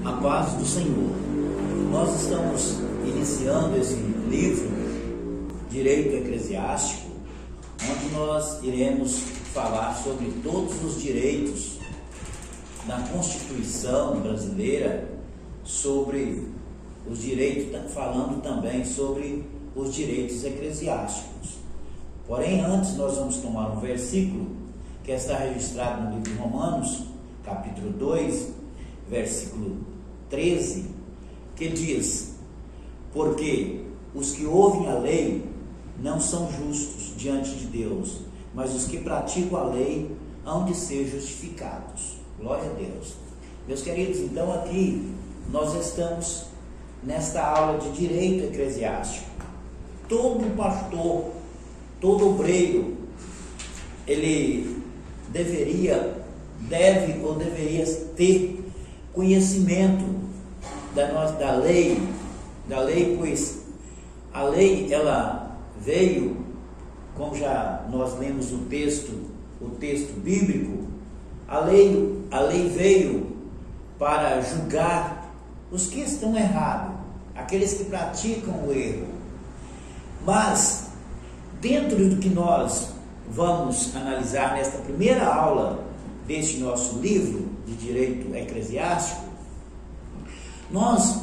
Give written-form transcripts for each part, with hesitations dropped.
A paz do Senhor. Nós estamos iniciando esse livro, Direito Eclesiástico, onde nós iremos falar sobre todos os direitos da Constituição brasileira, sobre os direitos, falando também sobre os direitos eclesiásticos. Porém, antes nós vamos tomar um versículo que está registrado no livro de Romanos, capítulo 2, versículo 13, que diz: porque os que ouvem a lei não são justos diante de Deus, mas os que praticam a lei hão de ser justificados. Glória a Deus. Meus queridos, então aqui nós estamos nesta aula de direito eclesiástico. Todo pastor, todo obreiro, ele deveria ter conhecimento da lei, pois a lei, ela veio, como já nós lemos o texto bíblico, a lei veio para julgar os que estão errados, aqueles que praticam o erro. Mas, dentro do que nós vamos analisar nesta primeira aula deste nosso livro de direito eclesiástico, nós,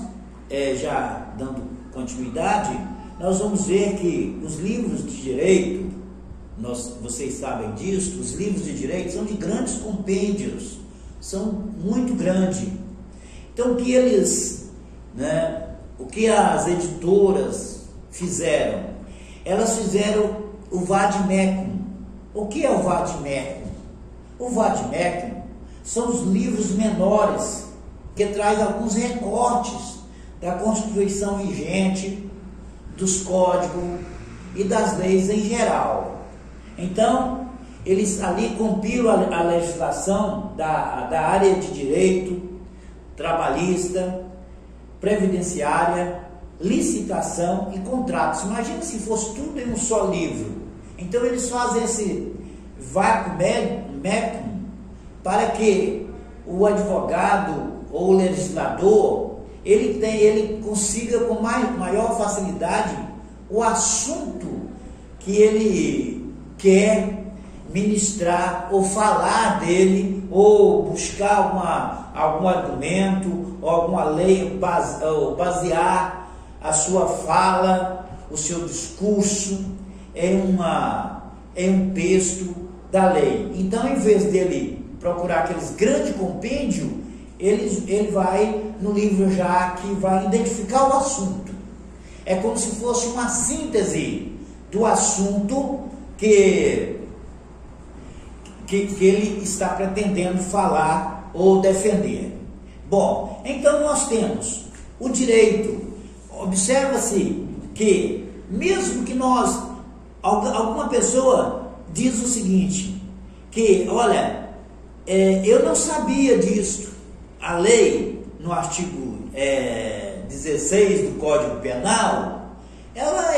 já dando continuidade, nós vamos ver que os livros de direito, vocês sabem disso, os livros de direito são de grandes compêndios, são muito grandes. Então, o que as editoras fizeram? Elas fizeram o vade-mecum. O que é o vade-mecum? O vade-mecum são os livros menores que traz alguns recortes da Constituição vigente, dos códigos e das leis em geral. Então, eles ali compilam a legislação da área de direito, trabalhista, previdenciária, licitação e contratos. Imagina se fosse tudo em um só livro. Então, eles fazem esse vade-mecum para que o advogado ou o legislador ele consiga com maior facilidade o assunto que ele quer ministrar ou falar dele, ou buscar algum argumento ou alguma lei, ou basear a sua fala, o seu discurso em um texto da lei. Então, em vez dele procurar aqueles grandes compêndios, ele vai no livro já que vai identificar o assunto. É como se fosse uma síntese do assunto que ele está pretendendo falar ou defender. Bom, então nós temos o direito. Observa-se que, mesmo que alguma pessoa diz o seguinte, que, olha, eu não sabia disso. A lei, no artigo 16 do Código Penal, ela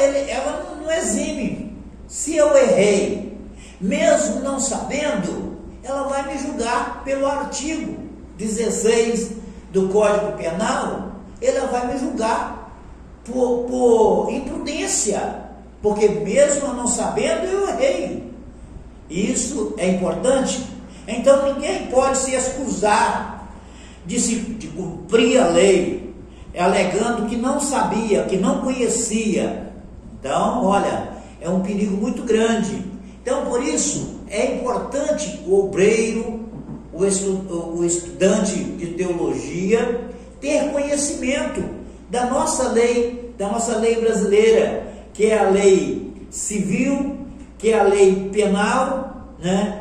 não exime. Se eu errei, mesmo não sabendo, ela vai me julgar pelo artigo 16 do Código Penal, ela vai me julgar por imprudência, porque mesmo eu não sabendo, eu errei. Isso é importante. Então, ninguém pode se excusar de cumprir a lei, alegando que não sabia, que não conhecia. Então, olha, é um perigo muito grande. Então, por isso, é importante o obreiro, o estudante de teologia, ter conhecimento da nossa lei brasileira, que é a lei civil, que é a lei penal, né?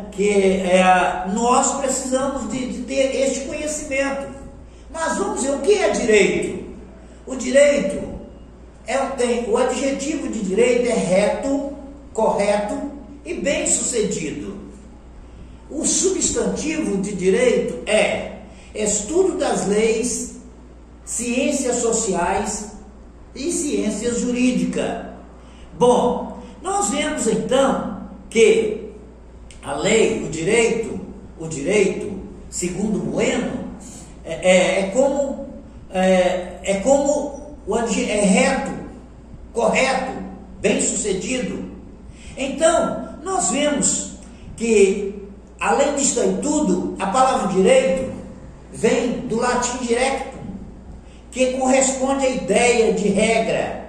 Nós precisamos de ter este conhecimento. Mas vamos ver o que é direito. O direito o adjetivo de direito é reto, correto e bem-sucedido. O substantivo de direito é estudo das leis, ciências sociais e ciências jurídicas. Bom, nós vemos então que a lei, o direito, segundo Bueno, é como é como é reto, correto, bem-sucedido. Então, nós vemos que, além disso aí tudo, a palavra direito vem do latim directum, que corresponde à ideia de regra,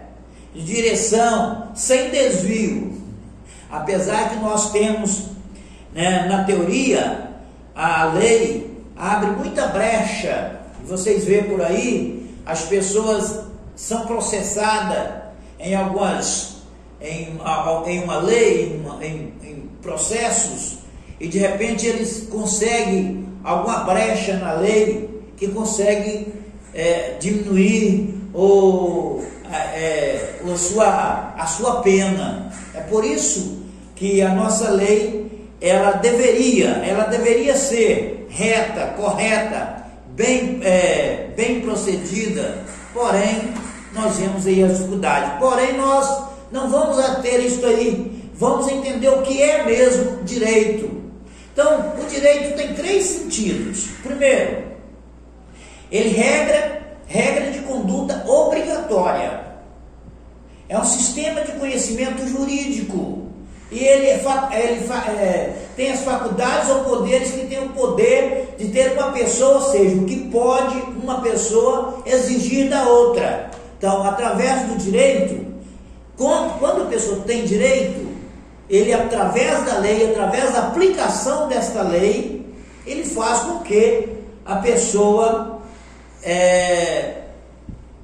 de direção, sem desvio. Apesar que nós temos, né, na teoria, a lei abre muita brecha. Vocês vêem por aí, as pessoas são processadas em uma lei, em processos, e de repente eles conseguem alguma brecha na lei que consegue diminuir a sua pena. É por isso que a nossa lei ela deveria ser reta, correta, bem procedida. Porém, nós vemos aí a dificuldade. Porém, nós não vamos ter isso aí. Vamos entender o que é mesmo direito. Então, o direito tem 3 sentidos. Primeiro, ele regra de conduta obrigatória. É um sistema de conhecimento jurídico. E ele tem as faculdades ou poderes que tem o poder de ter uma pessoa, ou seja, o que pode uma pessoa exigir da outra. Então, através do direito, quando a pessoa tem direito, ele, através da lei, através da aplicação desta lei, ele faz com que a pessoa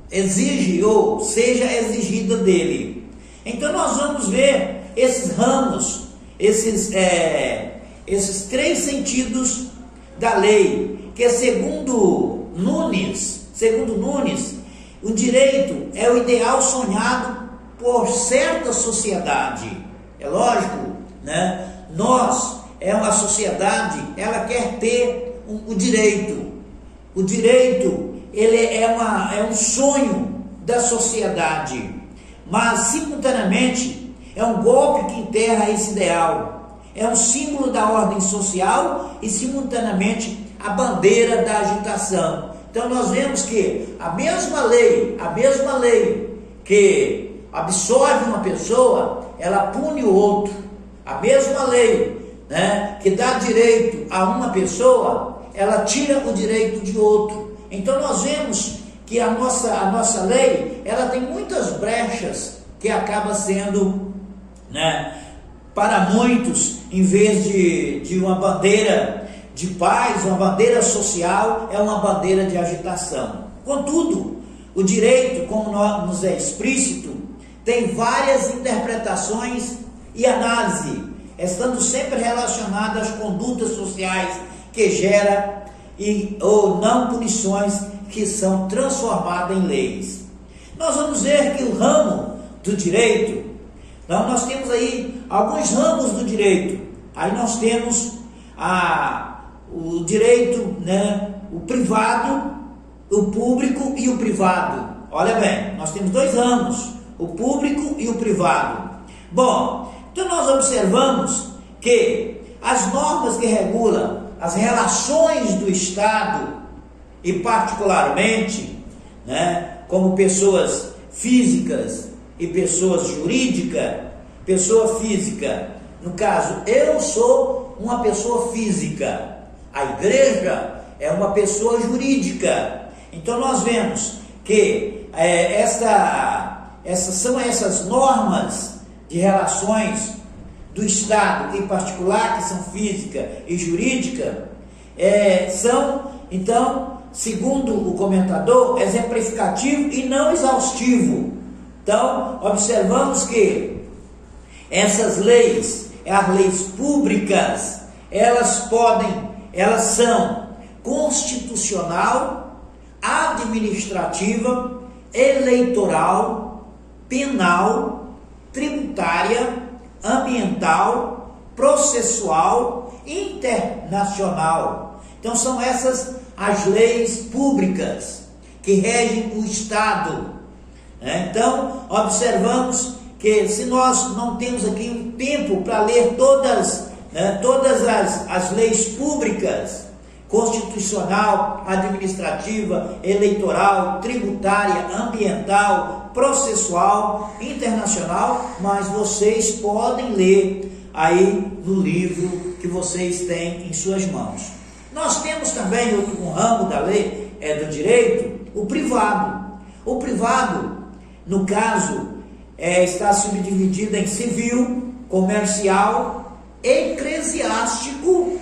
exige ou seja exigida dele. Então, nós vamos ver esses ramos, esses 3 sentidos da lei, que segundo Nunes, o direito é o ideal sonhado por certa sociedade. É lógico, né? A sociedade, ela quer ter o direito. O direito, ele é um sonho da sociedade, mas simultaneamente é um golpe que enterra esse ideal. É um símbolo da ordem social e simultaneamente a bandeira da agitação. Então nós vemos que a mesma lei que absolve uma pessoa, ela pune o outro. A mesma lei, né, que dá direito a uma pessoa, ela tira o direito de outro. Então nós vemos que a nossa lei, ela tem muitas brechas que acaba sendo, né, para muitos, em vez de uma bandeira de paz, uma bandeira social, é uma bandeira de agitação. Contudo, o direito, como nos é explícito, tem várias interpretações e análise, estando sempre relacionado às condutas sociais que gera ou não punições que são transformadas em leis. Nós vamos ver que o ramo do direito, então nós temos aí alguns ramos do direito. Aí nós temos o direito, né, o privado, o público e o privado. Olha bem, nós temos 2 ramos, o público e o privado. Bom, então nós observamos que as normas que regulam as relações do Estado, e particularmente, né, como pessoas físicas e pessoas jurídicas. Pessoa física, no caso, eu sou uma pessoa física, a igreja é uma pessoa jurídica. Então nós vemos que essas normas de relações do Estado, em particular, que são física e jurídica, são, então, segundo o comentador, exemplificativo e não exaustivo. Então, observamos que essas leis, as leis públicas, elas são constitucional, administrativa, eleitoral, penal, tributária, ambiental, processual, internacional. Então são essas as leis públicas que regem o Estado. Então observamos que, se nós não temos aqui um tempo para ler todas as leis públicas, constitucional, administrativa, eleitoral, tributária, ambiental, processual, internacional, mas vocês podem ler aí no livro que vocês têm em suas mãos. Nós temos também um ramo da lei, do direito, o privado. O privado, no caso, está subdividido em civil, comercial, eclesiástico,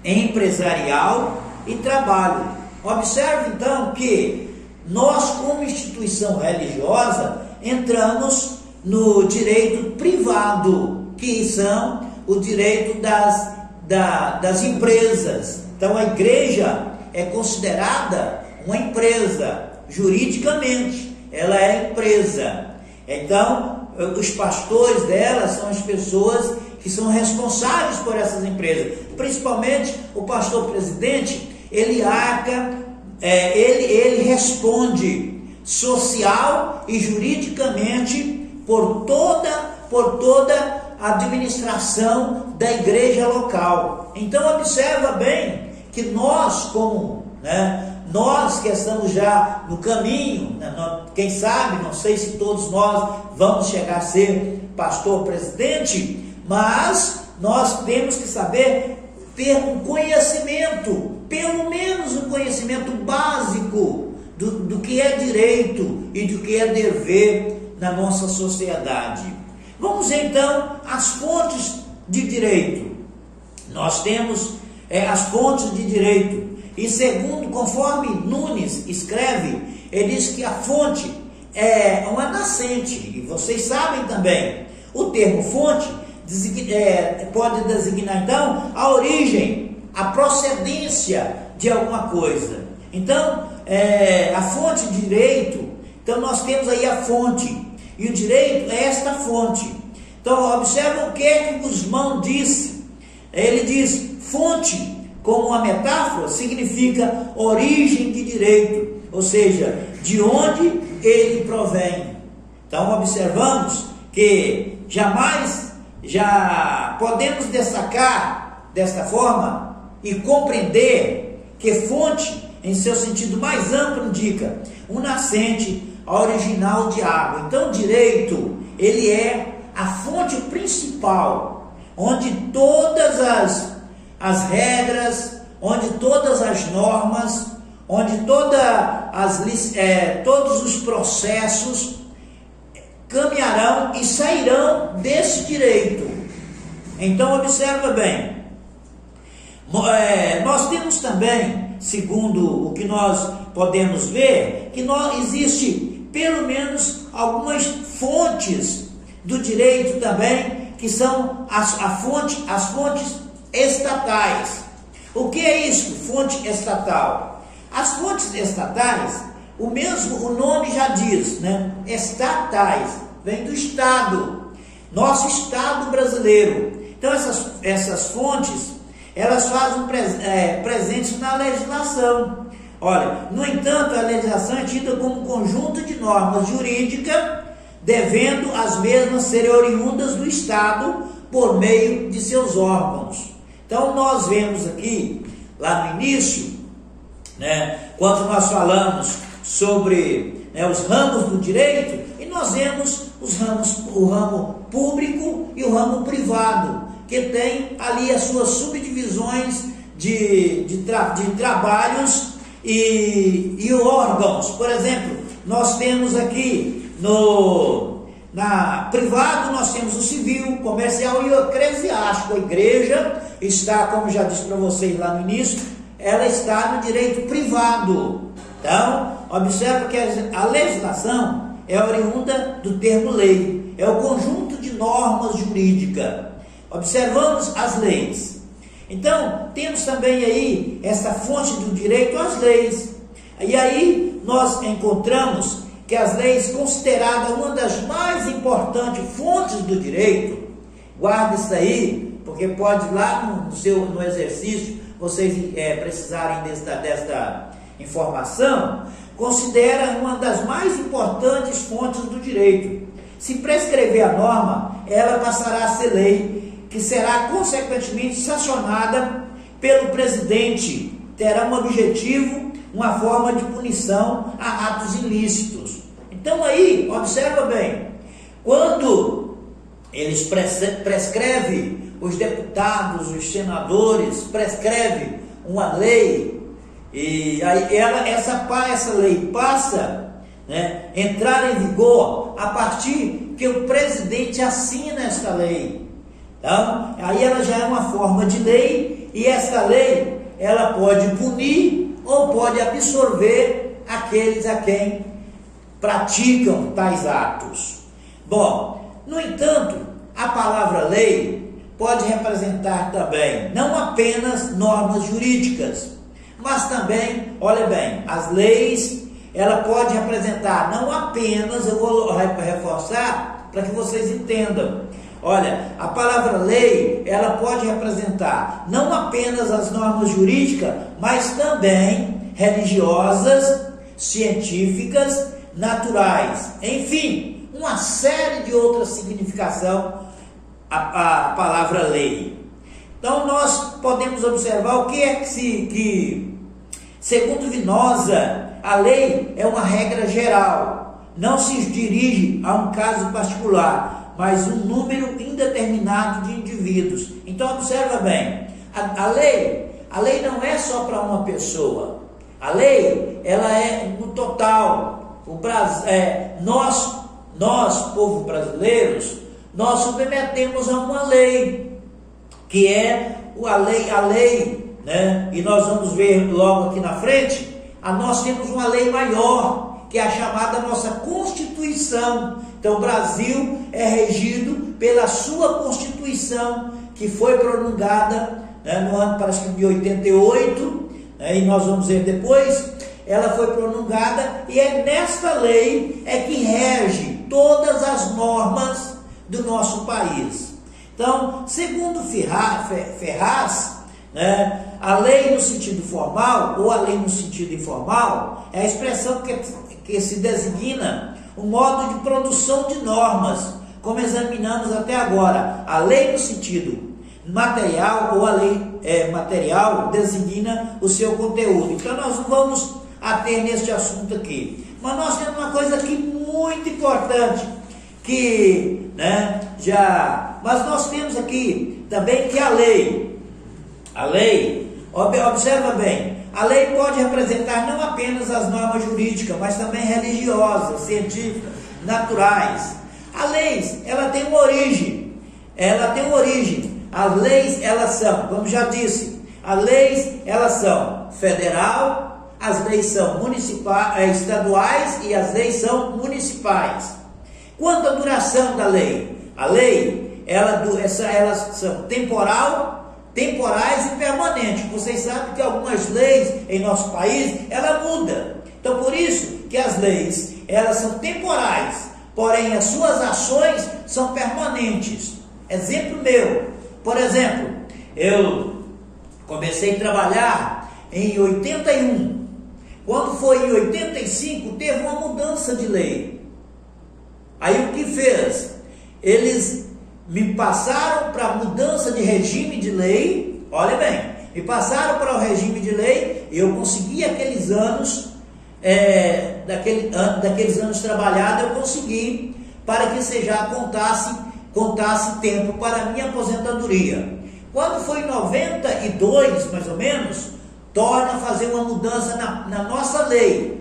empresarial e trabalho. Observe então que nós, como instituição religiosa, entramos no direito privado, que são o direito das empresas. Então a igreja é considerada uma empresa, juridicamente, ela é empresa. Então, os pastores dela são as pessoas que são responsáveis por essas empresas. Principalmente o pastor presidente, ele arca, ele responde social e juridicamente por toda a administração da igreja local. Então observa bem que nós, nós que estamos já no caminho, quem sabe, não sei se todos nós vamos chegar a ser pastor presidente, mas nós temos que saber ter um conhecimento, pelo menos um conhecimento básico do que é direito e do que é dever na nossa sociedade. Vamos ver então as fontes de direito. Nós temos as fontes de direito, e conforme Nunes escreve, ele diz que a fonte é uma nascente, e vocês sabem também, o termo fonte pode designar então a origem, a procedência de alguma coisa. Então, a fonte de direito, então nós temos aí a fonte, e o direito é esta fonte. Então, observa o que Gusmão disse. Ele diz: fonte, como uma metáfora, significa origem de direito, ou seja, de onde ele provém. Então, observamos que já podemos destacar desta forma e compreender que fonte, em seu sentido mais amplo, indica um nascente original de água. Então, direito, ele é a fonte principal, onde todas as regras, onde todas as normas, onde todos os processos caminharão e sairão desse direito. Então observa bem, nós temos também, segundo o que nós podemos ver, que existe pelo menos algumas fontes do direito também, que são as fontes estatais. O que é isso, fonte estatal? As fontes estatais, o nome já diz, né? Estatais, vem do Estado, nosso Estado brasileiro. Então essas fontes, elas fazem presentes na legislação. Olha, no entanto, a legislação é tida como um conjunto de normas jurídicas, devendo as mesmas serem oriundas do Estado por meio de seus órgãos. Então nós vemos aqui, lá no início, quando nós falamos sobre os ramos do direito, e nós vemos o ramo público e o ramo privado, que tem ali as suas subdivisões de trabalhos e órgãos. Por exemplo, nós temos aqui na privado, nós temos o civil, comercial e o eclesiástico. A igreja está, como já disse para vocês lá no início, ela está no direito privado. Então, observa que a legislação é oriunda do termo lei, é o conjunto de normas jurídicas. Observamos as leis. Então, temos também aí essa fonte do direito, as leis. E aí nós encontramos que as leis, consideradas uma das mais importantes fontes do direito, guarda isso aí, porque pode lá no exercício vocês precisarem desta informação, considera uma das mais importantes fontes do direito. Se prescrever a norma, ela passará a ser lei, que será consequentemente sancionada pelo presidente terá um objetivo, uma forma de punição a atos ilícitos. Então aí, observa bem, quando eles prescrevem, os deputados, os senadores, prescrevem uma lei, e aí essa lei passa, né, entrar em vigor a partir que o presidente assina esta lei. Então, aí ela já é uma forma de lei, e esta lei, ela pode punir ou pode absorver aqueles a quem praticam tais atos. Bom, no entanto, a palavra lei pode representar também não apenas normas jurídicas, mas também, olha bem, as leis, ela pode representar não apenas, eu vou reforçar para que vocês entendam. Olha, a palavra lei, ela pode representar não apenas as normas jurídicas, mas também religiosas, científicas, naturais, enfim, uma série de outras significações a palavra lei. Então nós podemos observar o que é que segundo Vinosa, a lei é uma regra geral, não se dirige a um caso particular, mas um número indeterminado de indivíduos. Então observa bem, a lei não é só para uma pessoa, a lei ela é no total. Nós, povo brasileiros, nós submetemos a uma lei, que é a lei, né? E nós vamos ver logo aqui na frente, nós temos uma lei maior, que é a chamada nossa Constituição. Então o Brasil é regido pela sua Constituição, que foi promulgada, né, no ano, parece que de 88, né, e nós vamos ver depois, ela foi promulgada, e é nesta lei é que rege todas as normas do nosso país. Então, segundo Ferraz, né, a lei no sentido formal ou a lei no sentido informal é a expressão que se designa o modo de produção de normas, como examinamos até agora. A lei no sentido material ou a lei material designa o seu conteúdo. Então nós não vamos ater neste assunto aqui. Mas nós temos uma coisa aqui muito importante, mas nós temos aqui também que a lei, observa bem, a lei pode representar não apenas as normas jurídicas, mas também religiosas, científicas, naturais. As leis, ela tem uma origem. As leis, elas são, como já disse, as leis, elas são federal, as leis são municipais, estaduais, e as leis são municipais. Quanto à duração da lei? A lei, elas são temporais e permanentes. Vocês sabem que algumas leis em nosso país, ela muda. Então, por isso que as leis, elas são temporais, porém as suas ações são permanentes. Exemplo meu, por exemplo, eu comecei a trabalhar em 81. Quando foi em 85, teve uma mudança de lei. Aí o que fez? Eles me passaram para a mudança de regime de lei, olha bem, me passaram para o regime de lei, e eu consegui aqueles anos, daqueles anos trabalhados, eu consegui, para que você já contasse tempo para a minha aposentadoria. Quando foi em 92, mais ou menos, torna a fazer uma mudança na nossa lei.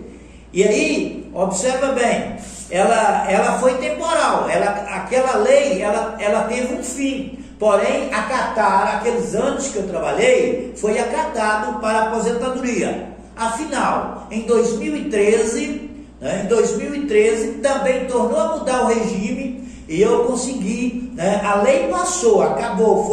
E aí, observa bem, ela foi temporal, aquela lei, ela teve um fim, porém, acatar aqueles anos que eu trabalhei, foi acatado para a aposentadoria. Afinal, em 2013, também tornou a mudar o regime, e eu consegui, né, a lei passou, acabou,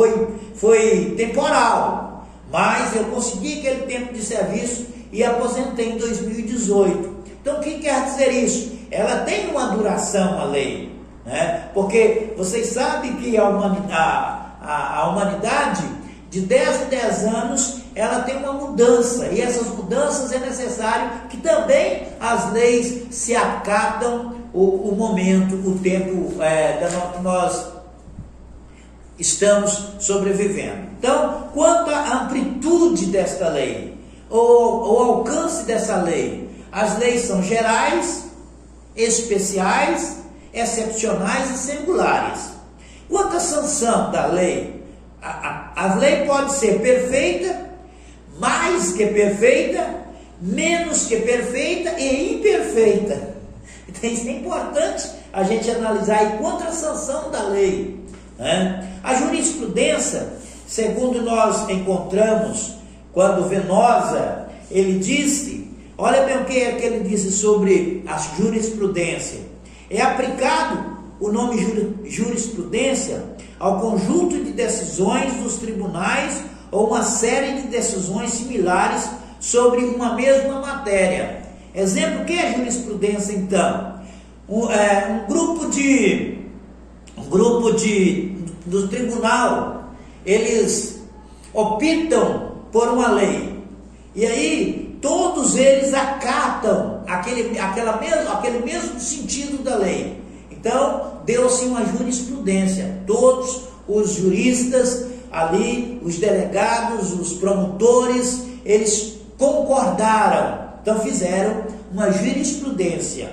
foi temporal, mas eu consegui aquele tempo de serviço e aposentei em 2018. Então, o que quer dizer isso? Ela tem uma duração, a lei, né? Porque vocês sabem que a humanidade, de 10 em 10 anos, ela tem uma mudança, e essas mudanças é necessário que também as leis se acatam o momento, o tempo estamos sobrevivendo. Então, quanto à amplitude desta lei, ou alcance dessa lei, as leis são gerais, especiais, excepcionais e singulares. Quanto à sanção da lei, a lei pode ser perfeita, mais que perfeita, menos que perfeita e imperfeita. Então isso é importante a gente analisar aí quanto à sanção da lei, né? A jurisprudência, segundo nós encontramos, quando Venosa, ele disse, olha bem o que é que ele disse sobre a jurisprudência. É aplicado o nome jurisprudência ao conjunto de decisões dos tribunais ou uma série de decisões similares sobre uma mesma matéria. Exemplo, o que é jurisprudência então? Um grupo do tribunal, eles optam por uma lei, e aí todos eles acatam aquele mesmo sentido da lei. Então deu-se uma jurisprudência, todos os juristas ali, os delegados, os promotores, eles concordaram, então fizeram uma jurisprudência.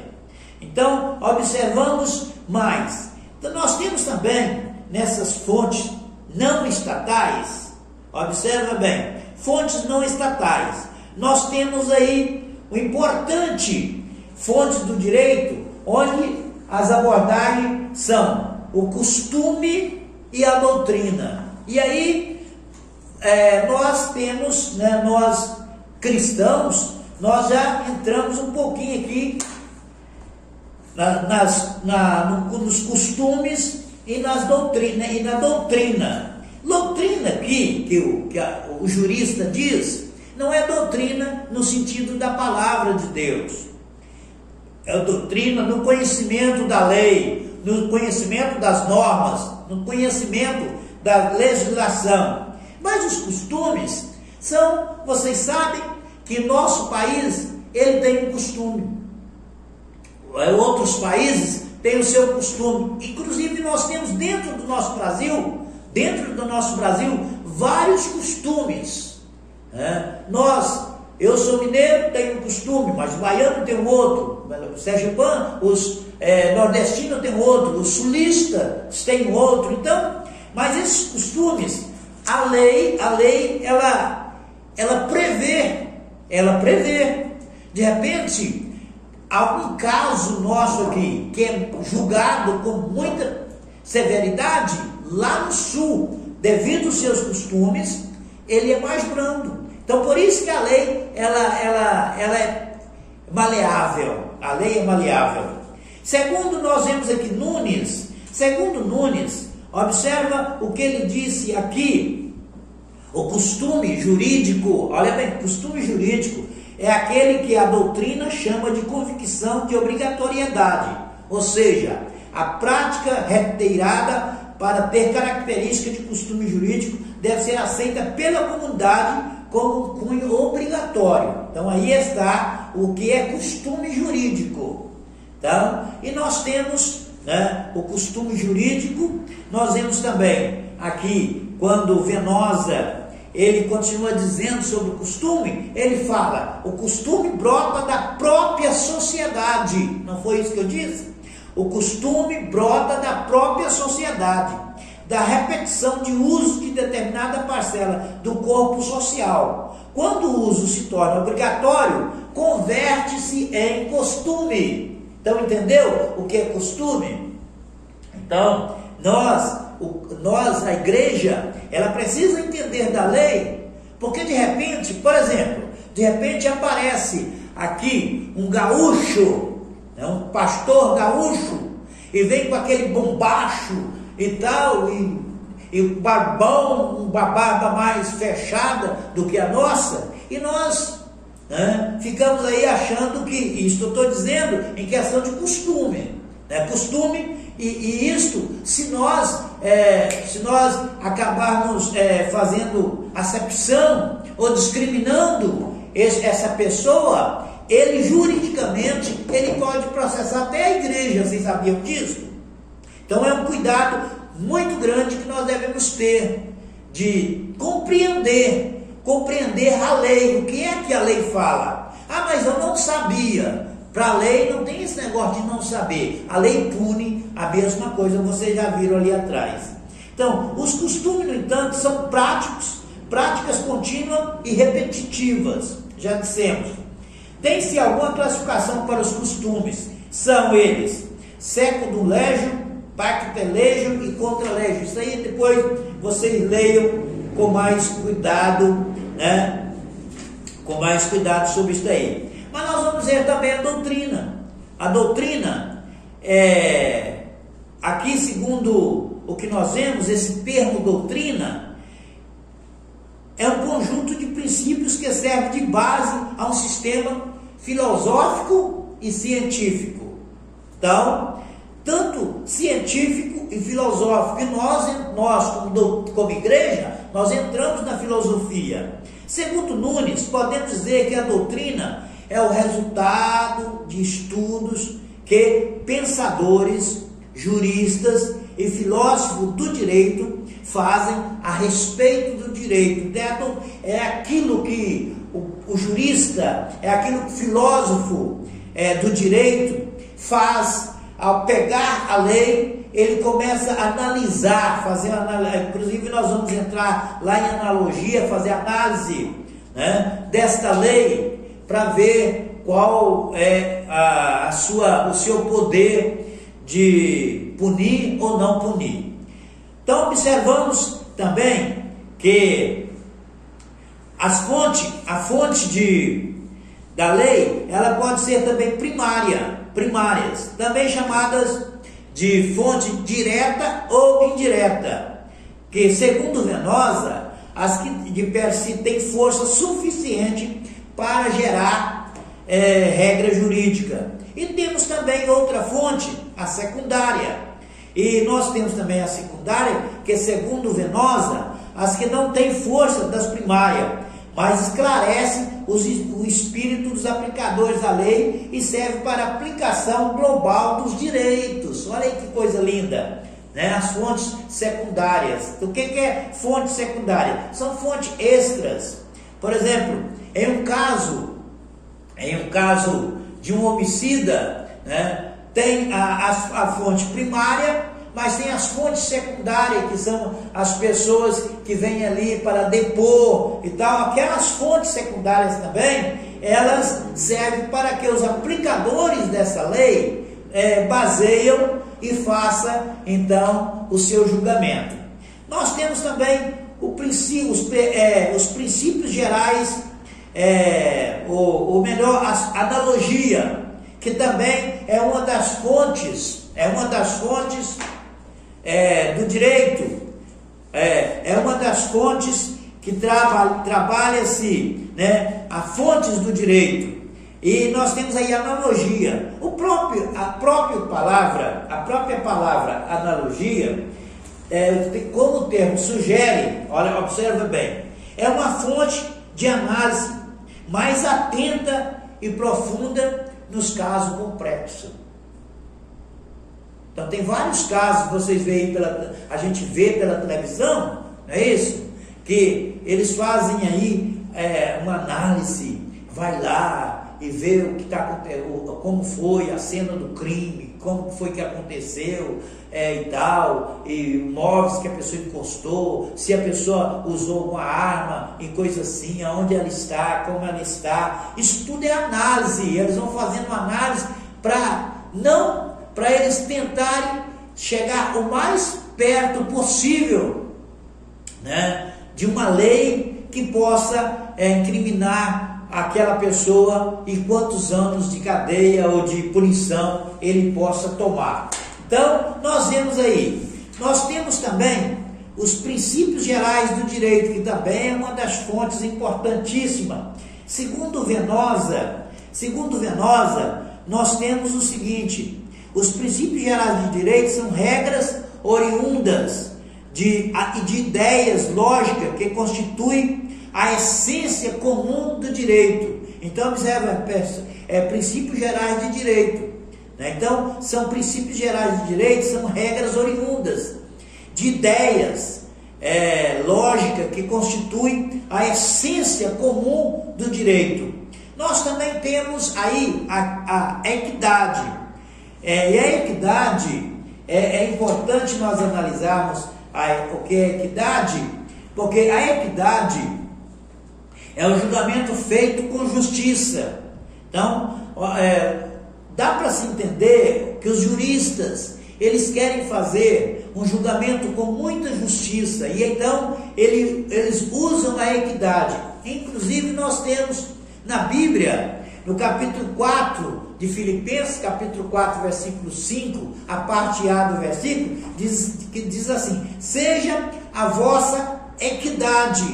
Então observamos mais. Então nós temos também nessas fontes não estatais, observa bem, fontes não estatais, nós temos aí o importante fontes do direito, onde as abordagens são o costume e a doutrina. E aí nós temos, né, nós cristãos, nós já entramos um pouquinho aqui nos costumes e nas doutrinas, e na doutrina. Doutrina aqui, que o jurista diz, não é doutrina no sentido da palavra de Deus. É doutrina no conhecimento da lei, no conhecimento das normas, no conhecimento da legislação. Mas os costumes são, vocês sabem que nosso país, ele tem um costume. Outros países têm o seu costume. Inclusive nós temos dentro do nosso Brasil, vários costumes. Eu sou mineiro, tenho um costume, mas o baiano tem um outro, o sergipano, os nordestinos tem outro, os sulistas tem outro. Então, mas esses costumes, a lei ela prevê. De repente, algum caso nosso aqui, que é julgado com muita severidade, lá no sul, devido aos seus costumes, ele é mais brando. Então, por isso que a lei, ela é maleável. A lei é maleável. Segundo nós vemos aqui Nunes, observa o que ele disse aqui. O costume jurídico, olha bem, costume jurídico é aquele que a doutrina chama de convicção de obrigatoriedade, ou seja, a prática reiterada para ter característica de costume jurídico deve ser aceita pela comunidade como cunho obrigatório. Então aí está o que é costume jurídico. Então, e nós temos, né, o costume jurídico. Nós vemos também aqui, quando Venosa, ele continua dizendo sobre o costume, ele fala, o costume brota da própria sociedade. Não foi isso que eu disse? O costume brota da própria sociedade, da repetição de uso de determinada parcela do corpo social. Quando o uso se torna obrigatório, converte-se em costume. Então, entendeu o que é costume? Então, nós, a igreja, ela precisa entender da lei, porque de repente, por exemplo, aparece aqui um gaúcho, né, um pastor gaúcho, e vem com aquele bombacho e tal, e o barbão, uma barba mais fechada do que a nossa, e nós, né, ficamos aí achando que, isto eu estou dizendo em questão de costume, né, costume. E isto, se nós acabarmos fazendo acepção ou discriminando essa pessoa, ele juridicamente ele pode processar até a igreja. Vocês sabiam disso? Então é um cuidado muito grande que nós devemos ter, de compreender a lei. O que é que a lei fala? Ah, mas eu não sabia. Para a lei não tem esse negócio de não saber. A lei pune a mesma coisa, vocês já viram ali atrás. Então, os costumes, no entanto, são práticas contínuas e repetitivas, já dissemos. Tem-se alguma classificação para os costumes? São eles: secundum legem, pacta legem e contra legem. Isso aí depois vocês leiam com mais cuidado, né? Com mais cuidado sobre isso aí. Mas nós vamos ver também a doutrina. A doutrina aqui, segundo o que nós vemos, esse termo doutrina é um conjunto de princípios que serve de base a um sistema filosófico e científico. Então, tanto científico e filosófico, e nós como igreja, nós entramos na filosofia. Segundo Nunes, podemos dizer que a doutrina é o resultado de estudos que pensadores, juristas e filósofos do direito fazem a respeito do direito. É aquilo que o jurista, é aquilo que o filósofo do direito faz ao pegar a lei. Ele começa a analisar, inclusive nós vamos entrar lá em analogia, fazer análise, né, desta lei, para ver qual é o seu poder de punir ou não punir. Então observamos também que a fonte da lei, ela pode ser também primárias, também chamadas de fonte direta ou indireta, que segundo Venosa, as que de per si têm força suficiente para gerar regra jurídica. E temos também outra fonte, a secundária. E nós temos também a secundária, que segundo Venosa, as que não têm força das primárias, mas esclarece o espírito dos aplicadores da lei e serve para aplicação global dos direitos. Olha aí que coisa linda, né? As fontes secundárias. O que é fonte secundária? São fontes extras. Por exemplo, em um caso de um homicida, né, tem a fonte primária, mas tem as fontes secundárias, que são as pessoas que vêm ali para depor e tal. Aquelas fontes secundárias também, elas servem para que os aplicadores dessa lei baseiam e façam então o seu julgamento. Nós temos também os princípios gerais, ou melhor, a analogia, que também é uma das fontes do direito, é uma das fontes que trabalha-se, né, a fontes do direito. E nós temos aí a analogia. A própria palavra analogia, como o termo sugere, olha, observa bem, é uma fonte de análise mais atenta e profunda nos casos complexos. Então tem vários casos que vocês veem a gente vê pela televisão, não é isso? Que eles fazem aí uma análise, vai lá e vê o que está acontecendo, como foi a cena do crime, como foi que aconteceu e tal, e móveis que a pessoa encostou, se a pessoa usou uma arma e coisa assim, aonde ela está, como ela está. Isso tudo é análise. Eles vão fazendo uma análise para eles tentarem chegar o mais perto possível, né, de uma lei que possa incriminar aquela pessoa e quantos anos de cadeia ou de punição ele possa tomar. Então, nós vemos aí, nós temos também os princípios gerais do direito, que também é uma das fontes importantíssimas. Segundo Venosa, nós temos o seguinte: os princípios gerais de direito são regras oriundas de ideias lógicas que constituem a essência comum do direito. Então, observa, princípios gerais de direito, né? Então, são princípios gerais de direito, são regras oriundas de ideias, lógica que constitui a essência comum do direito. Nós também temos aí a equidade. E a equidade, é importante nós analisarmos o que é equidade, porque a equidade é o julgamento feito com justiça. Então, dá para se entender que os juristas, eles querem fazer um julgamento com muita justiça, e então eles usam a equidade. Inclusive nós temos na Bíblia, no capítulo 4 de Filipenses, capítulo 4, versículo 5, a parte A do versículo, diz assim: seja a vossa equidade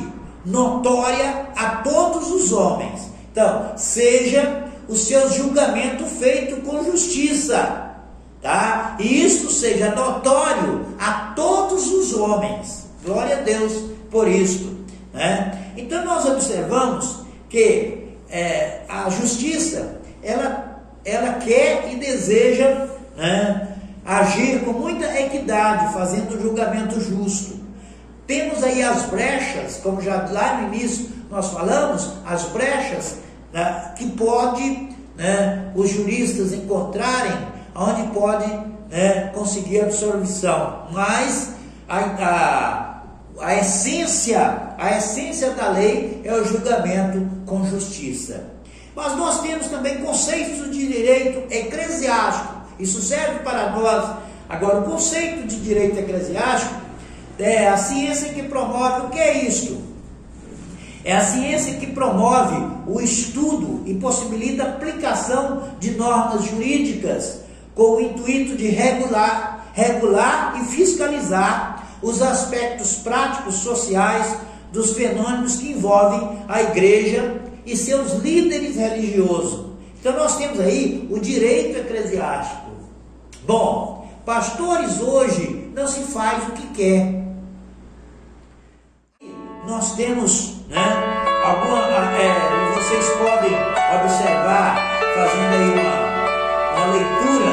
notória a todos os homens. Então, seja o seu julgamento feito com justiça, tá? E isso seja notório a todos os homens. Glória a Deus por isto, né? Então nós observamos que a justiça, ela quer e deseja, né, agir com muita equidade, fazendo um julgamento justo. Temos aí as brechas, como já lá no início nós falamos, as brechas, né, que pode, né, os juristas encontrarem, onde pode, né, conseguir absolvição. Mas a essência da lei é o julgamento com justiça. Mas nós temos também conceitos de direito eclesiástico. Isso serve para nós. Agora, o conceito de direito eclesiástico é a ciência que promove. O que é isto? É a ciência que promove o estudo e possibilita a aplicação de normas jurídicas com o intuito de regular e fiscalizar os aspectos práticos sociais dos fenômenos que envolvem a igreja e seus líderes religiosos. Então nós temos aí o direito eclesiástico. Bom, pastores hoje não se faz o que quer. Nós temos, né, vocês podem observar, fazendo aí uma leitura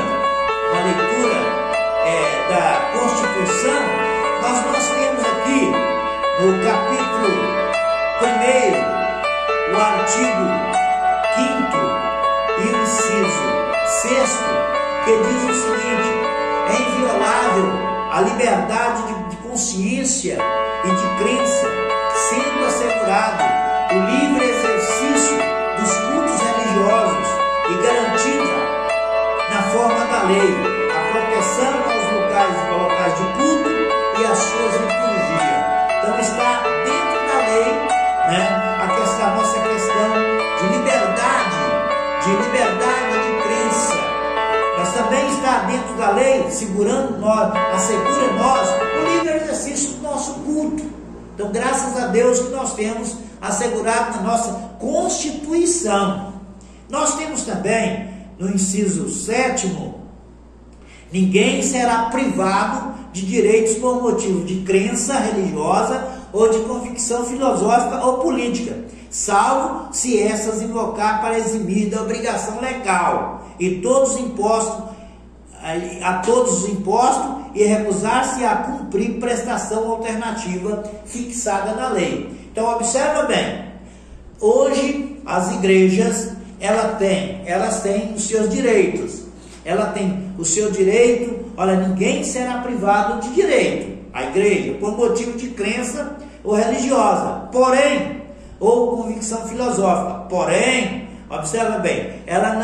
da Constituição. Nós temos aqui no capítulo 1, o artigo 5º e o inciso 6º, que diz o seguinte: é inviolável a liberdade de consciência e de crença, sendo assegurado o livre exercício dos cultos religiosos e garantida, na forma da lei, a proteção aos locais de culto e as suas liturgias. Então está dentro da lei, né, a nossa questão de liberdade de crença. Mas também está dentro da lei, assegura nós o livre exercício do nosso culto. Então, graças a Deus que nós temos assegurado na nossa Constituição. Nós temos também, no inciso 7º, ninguém será privado de direitos por motivo de crença religiosa ou de convicção filosófica ou política, salvo se essas invocar para eximir da obrigação legal a todos os impostos e recusar-se a cumprir prestação alternativa fixada na lei. Então observa bem, hoje as igrejas elas têm os seus direitos. Ela tem o seu direito. Olha, ninguém será privado de direito, a igreja, por motivo de crença ou religiosa, porém, ou convicção filosófica, porém, observa bem, ela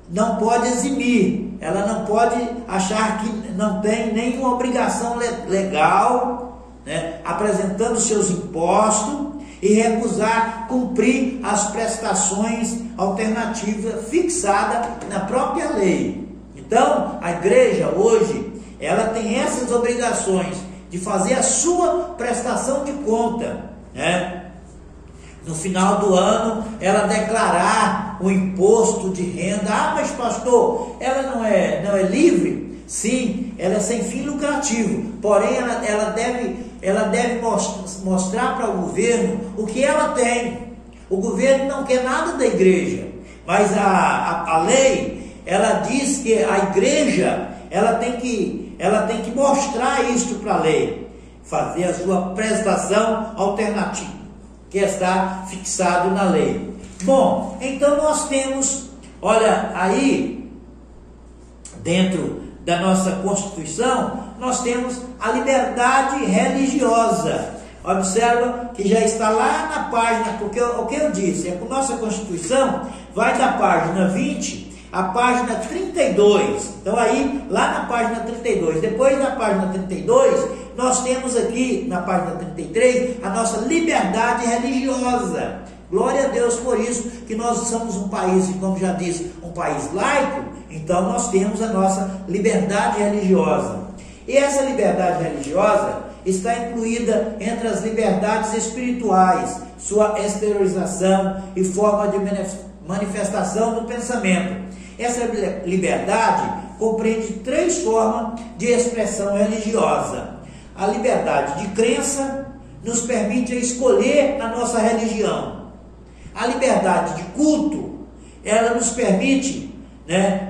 não pode eximir, ela não pode achar que não tem nenhuma obrigação legal, né, apresentando seus impostos e recusar cumprir as prestações alternativas fixadas na própria lei. Então, a igreja hoje, ela tem essas obrigações de fazer a sua prestação de conta, né? No final do ano, ela declarar o imposto de renda. Ah, mas pastor, ela não é livre? Sim, ela é sem fim lucrativo, porém ela deve mostrar para o governo o que ela tem. O governo não quer nada da igreja, mas a lei, ela diz que a igreja, ela tem que mostrar isso para a lei, fazer a sua prestação alternativa, que está fixado na lei. Bom, então nós temos, olha, aí, dentro da nossa Constituição, nós temos a liberdade religiosa. Observa que já está lá na página, porque o que eu disse, é que a nossa Constituição vai da página 20 à página 32. Então aí, lá na página 32, depois da página 32, nós temos aqui, na página 33, a nossa liberdade religiosa. Glória a Deus por isso, que nós somos um país, como já disse, um país laico, então nós temos a nossa liberdade religiosa. E essa liberdade religiosa está incluída entre as liberdades espirituais, sua exteriorização e forma de manifestação do pensamento. Essa liberdade compreende 3 formas de expressão religiosa. A liberdade de crença nos permite escolher a nossa religião. A liberdade de culto, ela nos permite,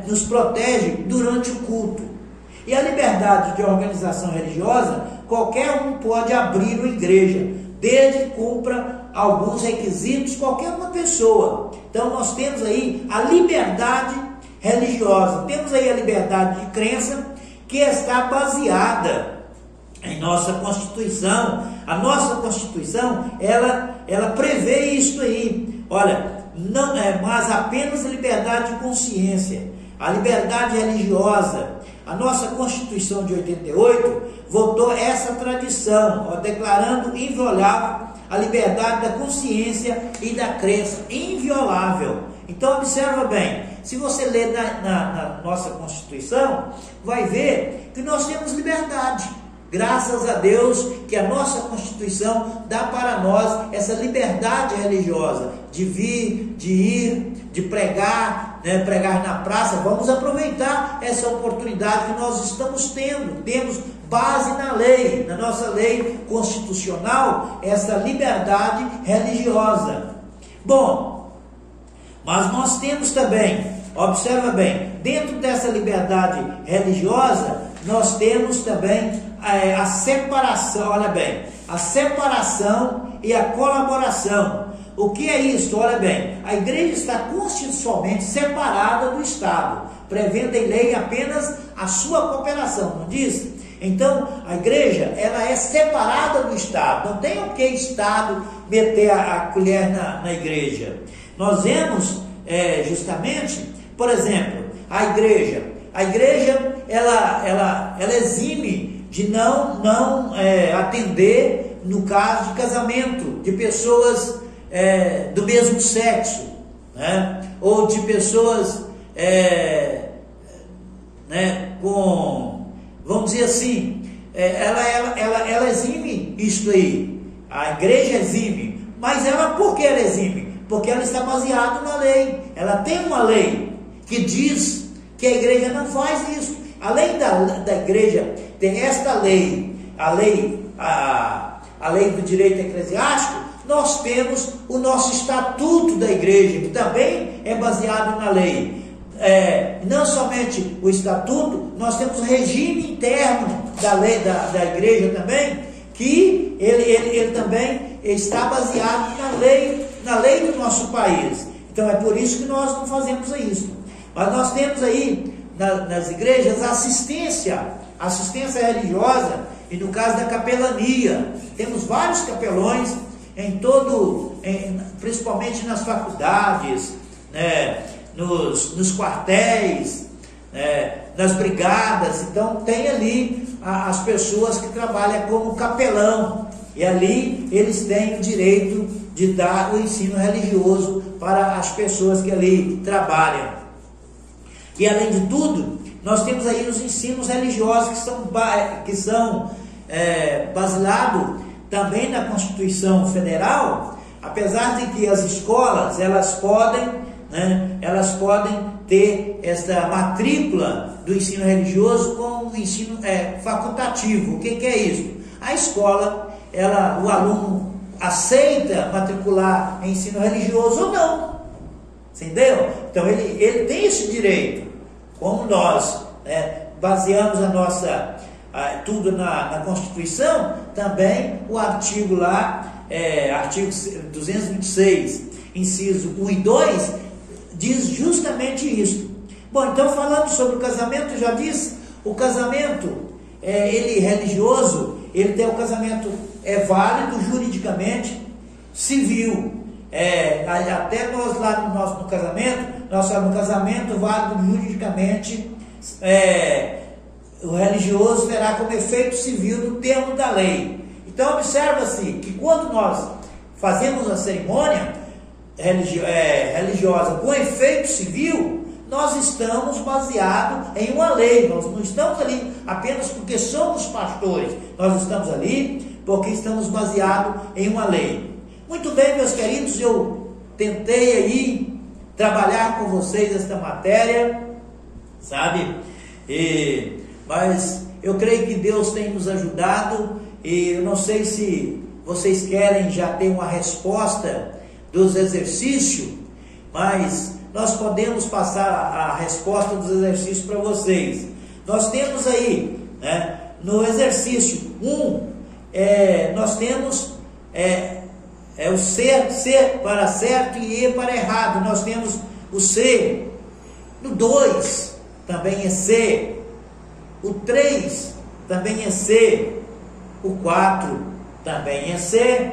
nos protege durante o culto. E a liberdade de organização religiosa, qualquer um pode abrir uma igreja, desde que cumpra alguns requisitos, qualquer uma pessoa. Então nós temos aí a liberdade religiosa, temos aí a liberdade de crença, que está baseada em nossa Constituição. A nossa Constituição, ela prevê isso aí. Olha, não é mais apenas a liberdade de consciência, a liberdade religiosa. A nossa Constituição de 88 votou essa tradição, declarando inviolável a liberdade da consciência e da crença, inviolável. Então observa bem, se você ler na nossa Constituição, vai ver que nós temos liberdade. Graças a Deus que a nossa Constituição dá para nós essa liberdade religiosa, de vir, de ir, de pregar, pregar na praça. Vamos aproveitar essa oportunidade que nós estamos tendo. Temos base na lei, na nossa lei constitucional, essa liberdade religiosa. Bom, mas nós temos também, observa bem, dentro dessa liberdade religiosa, nós temos também a separação, olha bem, a separação e a colaboração. O que é isso? Olha bem, a igreja está constitucionalmente separada do Estado, prevendo em lei apenas a sua cooperação, não diz? Então, a igreja, ela é separada do Estado, não tem o que Estado meter a colher na igreja. Nós vemos, justamente, por exemplo, a igreja, ela exime de não atender no caso de casamento de pessoas do mesmo sexo, ou de pessoas com, vamos dizer assim, ela exime isso aí, a igreja exime, mas ela, por que ela exime? Porque ela está baseada na lei, ela tem uma lei que diz que a igreja não faz isso. Além da igreja ter esta lei, a lei do direito eclesiástico, nós temos o nosso estatuto da igreja, que também é baseado na lei. Não somente o estatuto, nós temos o regime interno da lei da igreja também, que ele também está baseado na lei do nosso país. Então é por isso que nós não fazemos isso. Mas nós temos aí nas igrejas assistência religiosa, e no caso da capelania, temos vários capelões principalmente nas faculdades, nos quartéis, nas brigadas. Então tem ali as pessoas que trabalham como capelão, e ali eles têm o direito de dar o ensino religioso para as pessoas que ali trabalham. E além de tudo, nós temos aí os ensinos religiosos que são baseados também na Constituição Federal, apesar de que as escolas elas podem ter essa matrícula do ensino religioso com o ensino facultativo. O que é isso? A escola, o aluno aceita matricular em ensino religioso ou não. Entendeu? Então ele tem esse direito, como nós, baseamos a nossa, tudo na Constituição, também o artigo lá, artigo 226, inciso 1 e 2, diz justamente isso. Bom, então falando sobre o casamento, já disse, o casamento, ele religioso, ele tem o casamento, válido juridicamente, civil, até nós lá no casamento, nós falamos casamento válido juridicamente, o religioso terá como efeito civil no termo da lei. Então observa-se que quando nós fazemos a cerimônia religiosa com efeito civil, nós estamos baseados em uma lei. Nós não estamos ali apenas porque somos pastores, nós estamos ali porque estamos baseados em uma lei. Muito bem, meus queridos, eu tentei aí trabalhar com vocês esta matéria, sabe? Mas eu creio que Deus tem nos ajudado, e eu não sei se vocês querem já ter uma resposta dos exercícios, mas nós podemos passar a resposta dos exercícios para vocês. Nós temos aí, né, no exercício 1, nós temos o ser para certo e E para errado. Nós temos o C. No 2 também é C. O 3 também é C. O 4 também é C.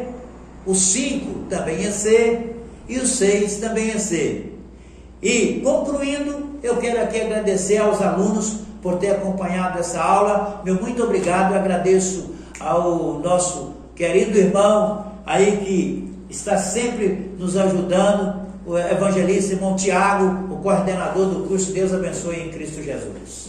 O 5 também é C. E o 6 também é C. E, concluindo, eu quero aqui agradecer aos alunos por ter acompanhado essa aula. Meu muito obrigado. Eu agradeço ao nosso querido irmão aí que está sempre nos ajudando, o evangelista irmão Tiago, o coordenador do curso Deus Abençoe em Cristo Jesus.